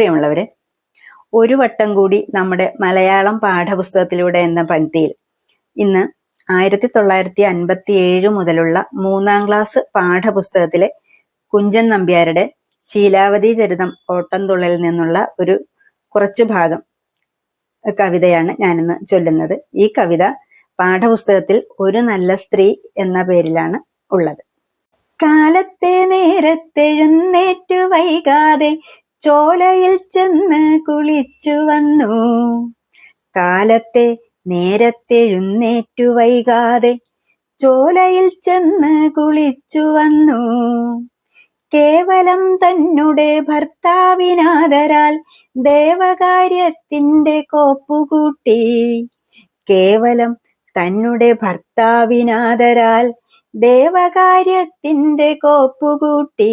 പ്രിയമുള്ളവരെ, ഒരു വട്ടം കൂടി നമ്മുടെ മലയാളം പാഠപുസ്തകത്തിലൂടെ എന്ന പങ്ക്തിയിൽ ഇന്ന് 1957 മുതലുള്ള 3ാം ക്ലാസ് പാഠപുസ്തകത്തിലെ കുഞ്ചൻ നമ്പ്യാരുടെ ശീലാവതി ചരിതം ഓട്ടംതുള്ളലിൽ നിന്നുള്ള ഒരു കുറച്ചു ഭാഗം കവിതയാണ് ഞാനിന്ന് ചൊല്ലുന്നത്. ഈ കവിത പാഠപുസ്തകത്തിൽ ഒരു നല്ല സ്ത്രീ എന്ന പേരിലാണ് ഉള്ളത്. കാലത്തെ നേരത്തെഴുന്നേറ്റു വൈകാതെ ചോലയിൽ ചെന്ന് കുളിച്ചു വന്നു. കാലത്തെ നേരത്തെഴുന്നേറ്റു വൈകാതെ ചോലയിൽ ചെന്ന് കുളിച്ചു വന്നു. കേവലം തന്നെ ഭർത്താവിനാദരാൽ ദേവകാര്യത്തിന്റെ കോപ്പുകൂട്ടി. കേവലം തന്നെ ഭർത്താവിനാദരാൽ ദേവകാര്യത്തിന്റെ കോപ്പുകൂട്ടി.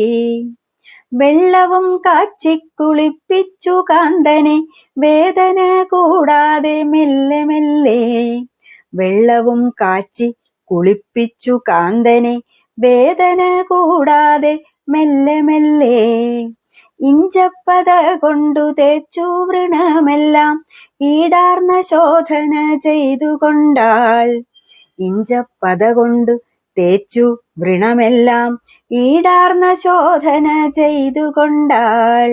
വെള്ളവും കാച്ചി കുളിപ്പിച്ചു കാന്തനെ വേദന കൂടാതെ മെല്ലെ മെല്ലെ. വെള്ളവും കാച്ചി കുളിപ്പിച്ചു കാന്തനെ വേദന കൂടാതെ മെല്ലെ മെല്ലെ. ഇഞ്ചപ്പത കൊണ്ടു തേച്ചു വൃണമെല്ലാം ഈടാർന്ന ശോധന ചെയ്തുകൊണ്ടാൾ. ഇഞ്ചപ്പത കൊണ്ടു തേച്ചു വൃണമെല്ലാം ഈടാർന്ന ശോധന ചെയ്തുകൊണ്ടാൾ.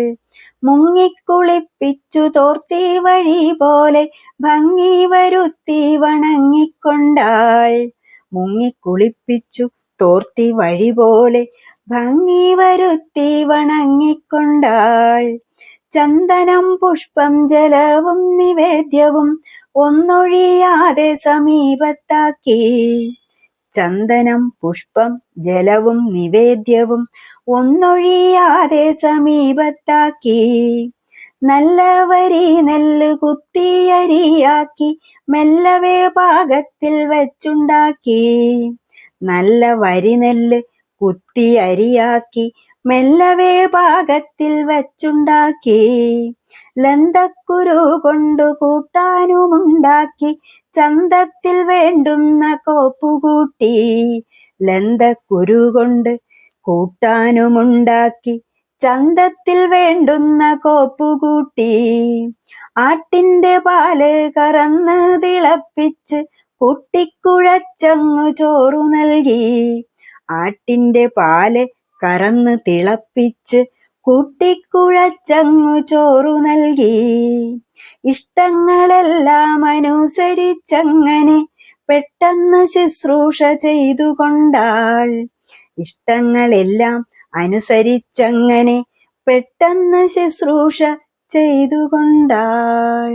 മുങ്ങിക്കുളിപ്പിച്ചു തോർത്തി വഴി പോലെ ഭംഗി വരുത്തി വണങ്ങിക്കൊണ്ടാൾ. മുങ്ങിക്കുളിപ്പിച്ചു തോർത്തി വഴി പോലെ ഭംഗി വരുത്തി വണങ്ങിക്കൊണ്ടാൾ. ചന്ദനം പുഷ്പം ജലവും നിവേദ്യവും ഒന്നൊഴിയാതെ സമീപത്താക്കി. ചന്ദനം പുഷ്പം ജലവും നിവേദ്യവും ഒന്നൊഴിയാതെ സമീപത്താക്കി. നല്ല വരി നെല്ല് കുത്തിയരിയാക്കി മെല്ലവേ പാകത്തിൽ വെച്ചുണ്ടാക്കി. നല്ല വരി നെല്ല് കുത്തിയരിയാക്കി മെല്ലവേ പാകത്തിൽ വെച്ചുണ്ടാക്കി. ലന്തക്കുരു കൊണ്ടു കൂട്ടാനുമുണ്ടാക്കി ചന്തത്തിൽ വേണ്ടുന്ന കോപ്പുകൂട്ടി. ലന്തക്കുരു കൊണ്ട് കൂട്ടാനുമുണ്ടാക്കി ചന്തത്തിൽ വേണ്ടുന്ന കോപ്പുകൂട്ടി. ആട്ടിന്റെ പാല് കറന്ന് തിളപ്പിച്ച് കൂട്ടിക്കുഴച്ചങ്ങു ചോറു നൽകി. ആട്ടിന്റെ പാല് കറന്ന് തിളപ്പിച്ച് കൂട്ടിക്കുഴച്ചങ്ങു ചോറു നൽകി. ഇഷ്ടങ്ങളെല്ലാം അനുസരിച്ചങ്ങനെ പെട്ടെന്ന് ശുശ്രൂഷ ചെയ്തുകൊണ്ടാൾ. ഇഷ്ടങ്ങളെല്ലാം അനുസരിച്ചങ്ങനെ പെട്ടെന്ന് ശുശ്രൂഷ ചെയ്തുകൊണ്ടാൾ.